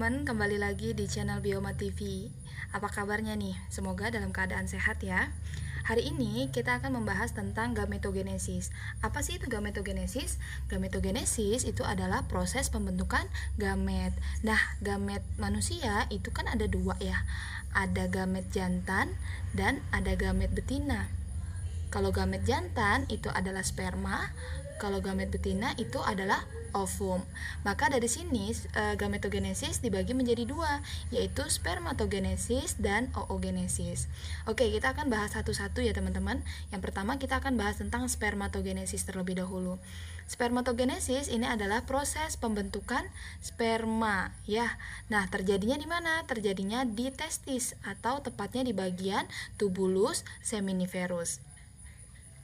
teman-teman, kembali lagi di channel Bioma TV. Apa kabarnya nih? Semoga dalam keadaan sehat ya. Hari ini kita akan membahas tentang gametogenesis. Apa sih itu gametogenesis? Gametogenesis itu adalah proses pembentukan gamet. Nah, gamet manusia itu kan ada dua ya. Ada gamet jantan dan ada gamet betina. Kalau gamet jantan itu adalah sperma, kalau gamet betina itu adalah ovum. Maka dari sini gametogenesis dibagi menjadi dua, yaitu spermatogenesis dan oogenesis. Oke, kita akan bahas satu-satu ya teman-teman. Yang pertama kita akan bahas tentang spermatogenesis terlebih dahulu. Spermatogenesis ini adalah proses pembentukan sperma ya. Nah, terjadinya di mana? Terjadinya di testis atau tepatnya di bagian tubulus seminiferus.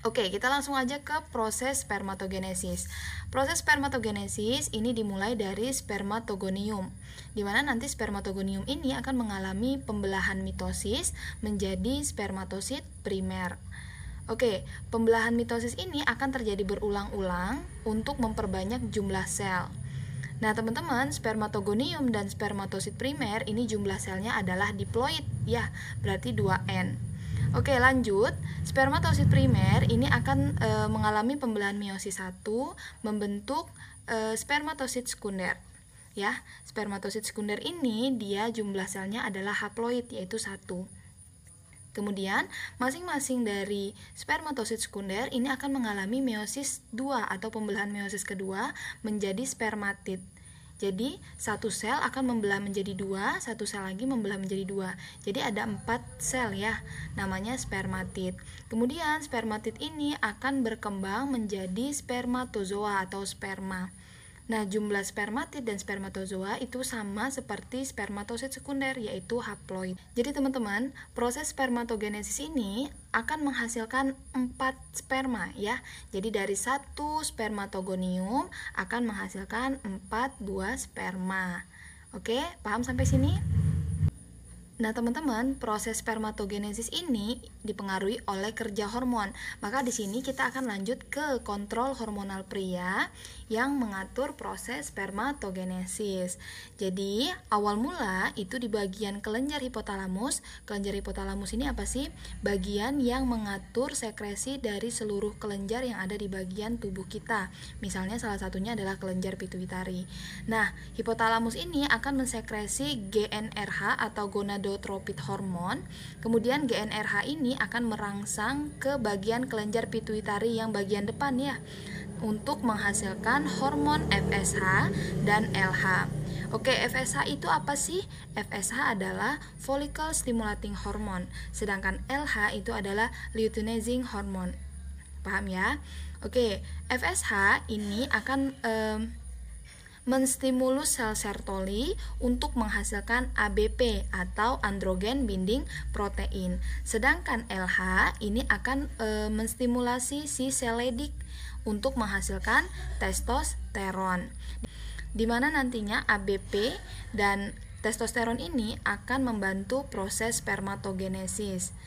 Oke, kita langsung aja ke proses spermatogenesis. Proses spermatogenesis ini dimulai dari spermatogonium, di mana nanti spermatogonium ini akan mengalami pembelahan mitosis menjadi spermatosit primer. Oke, pembelahan mitosis ini akan terjadi berulang-ulang untuk memperbanyak jumlah sel. Nah, teman-teman, spermatogonium dan spermatosit primer ini jumlah selnya adalah diploid ya, berarti 2N. Oke, lanjut. Spermatosit primer ini akan mengalami pembelahan meiosis 1 membentuk spermatosit sekunder. Ya, spermatosit sekunder ini dia jumlah selnya adalah haploid yaitu 1. Kemudian, masing-masing dari spermatosit sekunder ini akan mengalami meiosis 2 atau pembelahan meiosis kedua menjadi spermatid. Jadi, satu sel akan membelah menjadi 2, satu sel lagi membelah menjadi 2. Jadi ada 4 sel ya, namanya spermatid. Kemudian spermatid ini akan berkembang menjadi spermatozoa atau sperma. Nah, jumlah spermatid dan spermatozoa itu sama seperti spermatosit sekunder, yaitu haploid. Jadi teman-teman, proses spermatogenesis ini akan menghasilkan 4 sperma ya. Jadi dari satu spermatogonium akan menghasilkan 4 buah sperma. Oke, paham sampai sini? Nah, teman-teman, proses spermatogenesis ini dipengaruhi oleh kerja hormon. Maka di sini kita akan lanjut ke kontrol hormonal pria yang mengatur proses spermatogenesis. Jadi, awal mula itu di bagian kelenjar hipotalamus. Kelenjar hipotalamus ini apa sih? Bagian yang mengatur sekresi dari seluruh kelenjar yang ada di bagian tubuh kita. Misalnya salah satunya adalah kelenjar pituitari. Nah, hipotalamus ini akan mensekresi GnRH atau gonadotropin hormon. Kemudian GnRH ini akan merangsang ke bagian kelenjar pituitari yang bagian depan ya, untuk menghasilkan hormon FSH dan LH. Oke, FSH itu apa sih? FSH adalah follicle stimulating hormone, sedangkan LH itu adalah luteinizing hormone. Paham ya? Oke, FSH ini akan menstimulus sel Sertoli untuk menghasilkan ABP atau androgen binding protein. Sedangkan LH ini akan menstimulasi si sel Leydig untuk menghasilkan testosteron. Di mana nantinya ABP dan testosteron ini akan membantu proses spermatogenesis.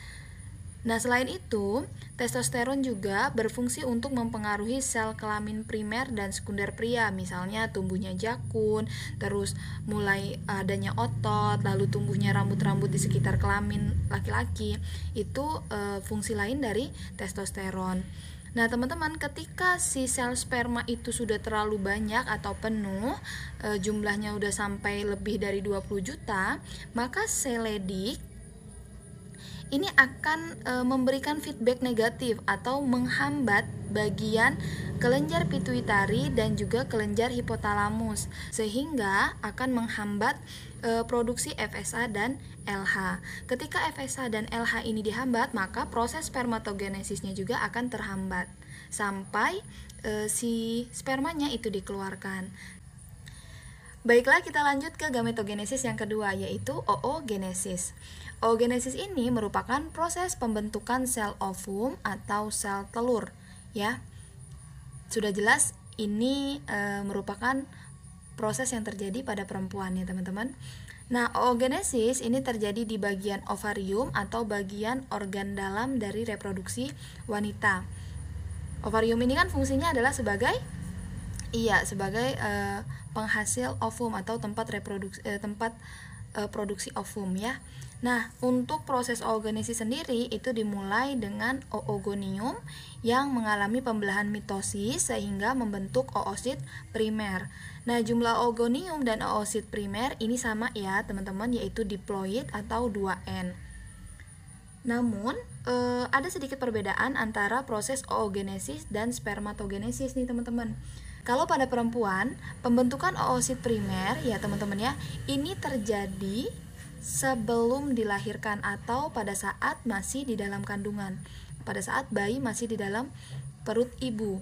Nah, selain itu, testosteron juga berfungsi untuk mempengaruhi sel kelamin primer dan sekunder pria, misalnya tumbuhnya jakun, terus mulai adanya otot, lalu tumbuhnya rambut-rambut di sekitar kelamin laki-laki. Itu fungsi lain dari testosteron. Nah, teman-teman, ketika si sel sperma itu sudah terlalu banyak atau penuh, jumlahnya udah sampai lebih dari 20 juta, maka sel Leydig ini akan memberikan feedback negatif atau menghambat bagian kelenjar pituitari dan juga kelenjar hipotalamus, sehingga akan menghambat produksi FSH dan LH. Ketika FSH dan LH ini dihambat, maka proses spermatogenesisnya juga akan terhambat sampai si spermanya itu dikeluarkan. Baiklah, kita lanjut ke gametogenesis yang kedua, yaitu oogenesis. Oogenesis ini merupakan proses pembentukan sel ovum atau sel telur ya. Sudah jelas ini merupakan proses yang terjadi pada perempuan ya teman-teman. Nah, oogenesis ini terjadi di bagian ovarium atau bagian organ dalam dari reproduksi wanita. Ovarium ini kan fungsinya adalah sebagai penghasil ovum atau tempat produksi ovum ya. Nah, untuk proses oogenesis sendiri itu dimulai dengan oogonium yang mengalami pembelahan mitosis sehingga membentuk oosit primer. Nah, jumlah oogonium dan oosit primer ini sama ya teman-teman, yaitu diploid atau 2N. Namun, ada sedikit perbedaan antara proses oogenesis dan spermatogenesis nih teman-teman. Kalau pada perempuan, pembentukan oosit primer ya teman-teman ya, ini terjadi sebelum dilahirkan atau pada saat masih di dalam kandungan, pada saat bayi masih di dalam perut ibu.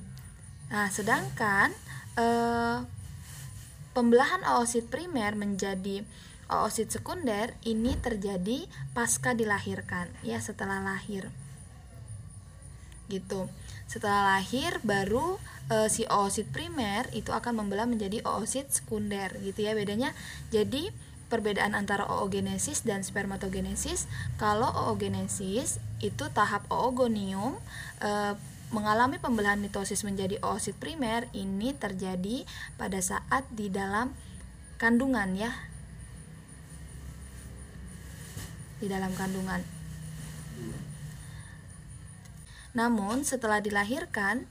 Nah, sedangkan pembelahan oosit primer menjadi oosit sekunder ini terjadi pasca dilahirkan ya, setelah lahir gitu. Setelah lahir baru si oosit primer itu akan membelah menjadi oosit sekunder gitu ya bedanya. Jadi perbedaan antara oogenesis dan spermatogenesis, kalau oogenesis itu tahap oogonium mengalami pembelahan mitosis menjadi oosit primer, ini terjadi pada saat di dalam kandungan ya, di dalam kandungan. Namun setelah dilahirkan,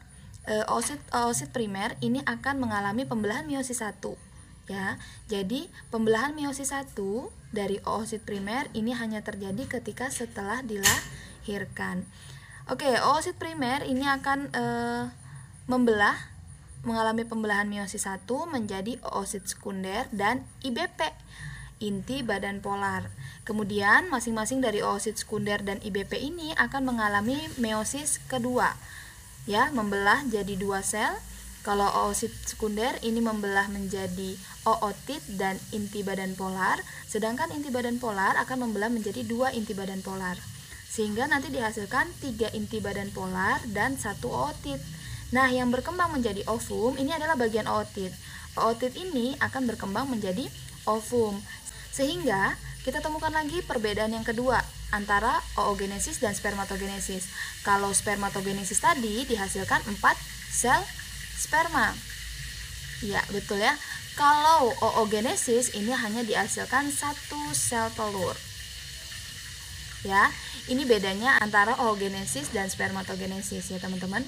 oosit primer ini akan mengalami pembelahan meiosis 1 ya. Jadi pembelahan meiosis 1 dari oosit primer ini hanya terjadi ketika setelah dilahirkan. Oke, oosit primer ini akan mengalami pembelahan meiosis 1 menjadi oosit sekunder dan IBP, inti badan polar. Kemudian masing-masing dari oosit sekunder dan IBP ini akan mengalami meiosis kedua ya, membelah jadi 2 sel. Kalau oosit sekunder ini membelah menjadi ootit dan inti badan polar, sedangkan inti badan polar akan membelah menjadi 2 inti badan polar. Sehingga nanti dihasilkan 3 inti badan polar dan 1 ootit. Nah, yang berkembang menjadi ovum ini adalah bagian ootit. Ootit ini akan berkembang menjadi ovum. Sehingga kita temukan lagi perbedaan yang kedua antara oogenesis dan spermatogenesis. Kalau spermatogenesis tadi dihasilkan 4 sel sperma. Ya, betul ya. Kalau oogenesis ini hanya dihasilkan 1 sel telur. Ya, ini bedanya antara oogenesis dan spermatogenesis ya, teman-teman.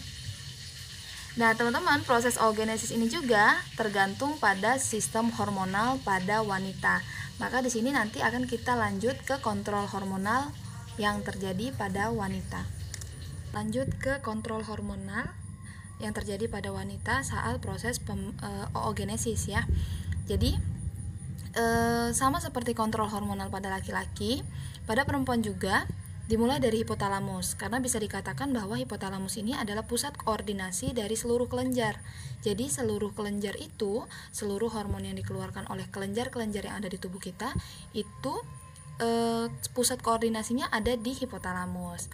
Nah, teman-teman, proses oogenesis ini juga tergantung pada sistem hormonal pada wanita. Maka di sini nanti akan kita lanjut ke kontrol hormonal yang terjadi pada wanita. Lanjut ke kontrol hormonal yang terjadi pada wanita saat proses oogenesis ya. Jadi sama seperti kontrol hormonal pada laki-laki, pada perempuan juga dimulai dari hipotalamus, karena bisa dikatakan bahwa hipotalamus ini adalah pusat koordinasi dari seluruh kelenjar. Jadi seluruh kelenjar itu, seluruh hormon yang dikeluarkan oleh kelenjar-kelenjar yang ada di tubuh kita itu pusat koordinasinya ada di hipotalamus.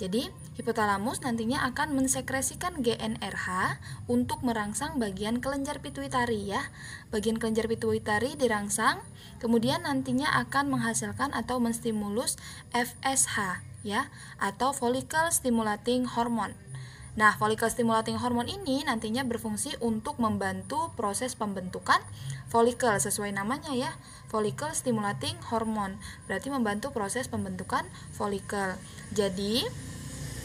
Jadi hipotalamus nantinya akan mensekresikan GnRH untuk merangsang bagian kelenjar pituitari ya. Bagian kelenjar pituitari dirangsang, kemudian nantinya akan menghasilkan atau menstimulus FSH ya, atau follicle stimulating hormone. Nah, follicle stimulating hormone ini nantinya berfungsi untuk membantu proses pembentukan folikel sesuai namanya ya. Follicle stimulating hormone berarti membantu proses pembentukan folikel. Jadi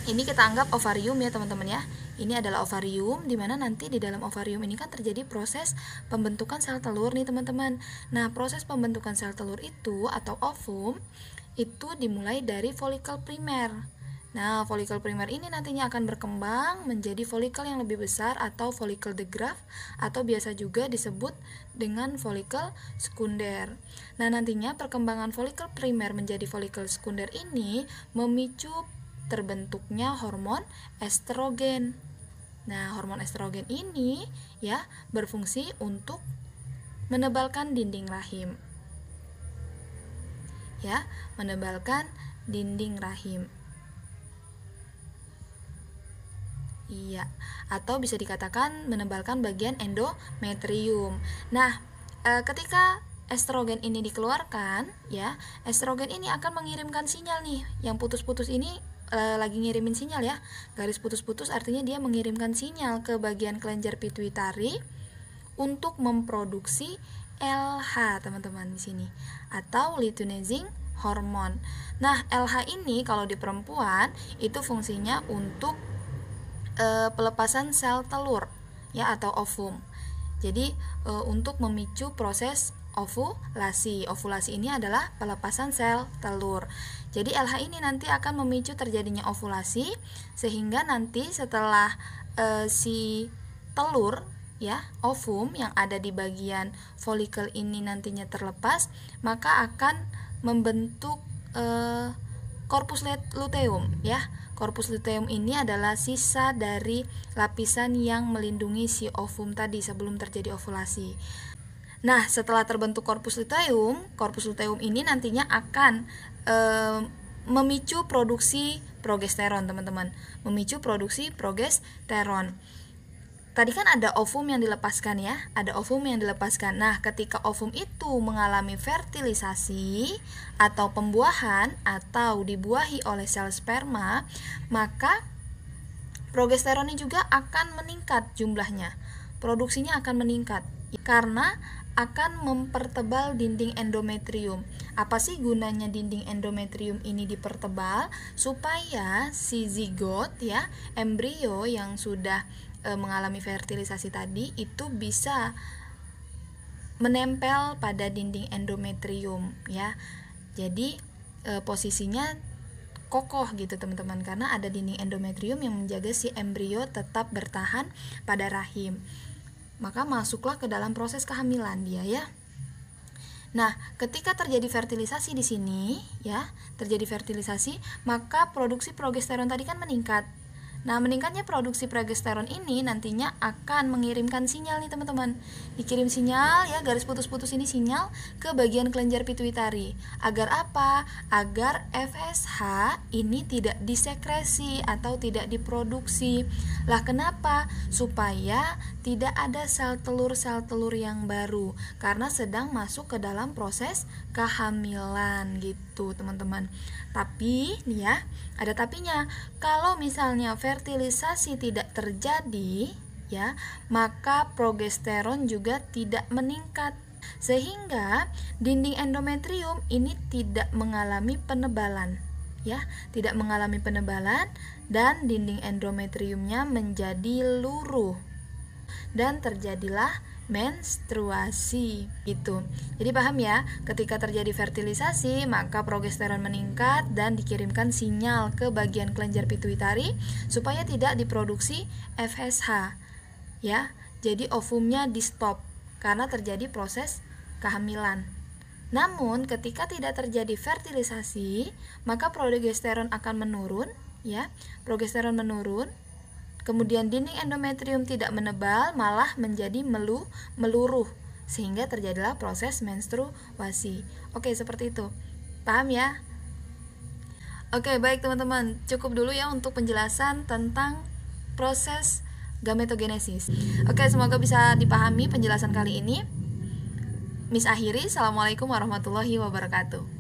ini kita anggap ovarium ya teman-teman ya. Ini adalah ovarium, dimana nanti di dalam ovarium ini kan terjadi proses pembentukan sel telur nih teman-teman. Nah, proses pembentukan sel telur itu atau ovum itu dimulai dari folikel primer. Nah, folikel primer ini nantinya akan berkembang menjadi folikel yang lebih besar atau folikel de Graaff, atau biasa juga disebut dengan folikel sekunder. Nah, nantinya perkembangan folikel primer menjadi folikel sekunder ini memicu terbentuknya hormon estrogen. Nah, hormon estrogen ini ya berfungsi untuk menebalkan dinding rahim. Ya, menebalkan dinding rahim. Iya, atau bisa dikatakan menebalkan bagian endometrium. Nah, ketika estrogen ini dikeluarkan, ya, estrogen ini akan mengirimkan sinyal nih. Yang putus-putus ini lagi ngirimin sinyal ya. Garis putus-putus artinya dia mengirimkan sinyal ke bagian kelenjar pituitari untuk memproduksi LH, teman-teman di sini, atau luteinizing hormone. Nah, LH ini kalau di perempuan itu fungsinya untuk pelepasan sel telur ya, atau ovum. Jadi untuk memicu proses ovulasi. Ovulasi ini adalah pelepasan sel telur. Jadi LH ini nanti akan memicu terjadinya ovulasi, sehingga nanti setelah si telur ya, ovum yang ada di bagian folikel ini nantinya terlepas, maka akan membentuk corpus luteum ya. Corpus luteum ini adalah sisa dari lapisan yang melindungi si ovum tadi sebelum terjadi ovulasi. Nah, setelah terbentuk corpus luteum ini nantinya akan memicu produksi progesteron, teman-teman. Memicu produksi progesteron. Tadi kan ada ovum yang dilepaskan ya, ada ovum yang dilepaskan. Nah, ketika ovum itu mengalami fertilisasi atau pembuahan atau dibuahi oleh sel sperma, maka progesteronnya juga akan meningkat jumlahnya. Produksinya akan meningkat karena akan mempertebal dinding endometrium. Apa sih gunanya dinding endometrium ini dipertebal? Supaya si zigot ya, embrio yang sudah mengalami fertilisasi tadi itu bisa menempel pada dinding endometrium ya. Jadi posisinya kokoh gitu teman-teman, karena ada dinding endometrium yang menjaga si embrio tetap bertahan pada rahim. Maka masuklah ke dalam proses kehamilan dia ya. Nah, ketika terjadi fertilisasi di sini ya, terjadi fertilisasi, maka produksi progesteron tadi kan meningkat. Nah, meningkatnya produksi progesteron ini nantinya akan mengirimkan sinyal nih teman-teman. Dikirim sinyal ya, garis putus-putus ini sinyal ke bagian kelenjar pituitari. Agar apa? Agar FSH ini tidak disekresi atau tidak diproduksi. Lah kenapa? Supaya tidak ada sel telur yang baru, karena sedang masuk ke dalam proses kehamilan gitu teman-teman. Tapi nih ya, ada tapinya. Kalau misalnya fertilisasi tidak terjadi ya, maka progesteron juga tidak meningkat, sehingga dinding endometrium ini tidak mengalami penebalan ya, tidak mengalami penebalan, dan dinding endometriumnya menjadi luruh dan terjadilah menstruasi gitu. Jadi paham ya, ketika terjadi fertilisasi maka progesteron meningkat dan dikirimkan sinyal ke bagian kelenjar pituitari supaya tidak diproduksi FSH ya. Jadi ovumnya di stop karena terjadi proses kehamilan. Namun ketika tidak terjadi fertilisasi maka progesteron akan menurun ya. Progesteron menurun, kemudian dinding endometrium tidak menebal, malah menjadi meluruh, sehingga terjadilah proses menstruasi. Oke, seperti itu. Paham ya? Oke, baik teman-teman. Cukup dulu ya untuk penjelasan tentang proses gametogenesis. Oke, semoga bisa dipahami penjelasan kali ini. Miss akhiri, Assalamualaikum warahmatullahi wabarakatuh.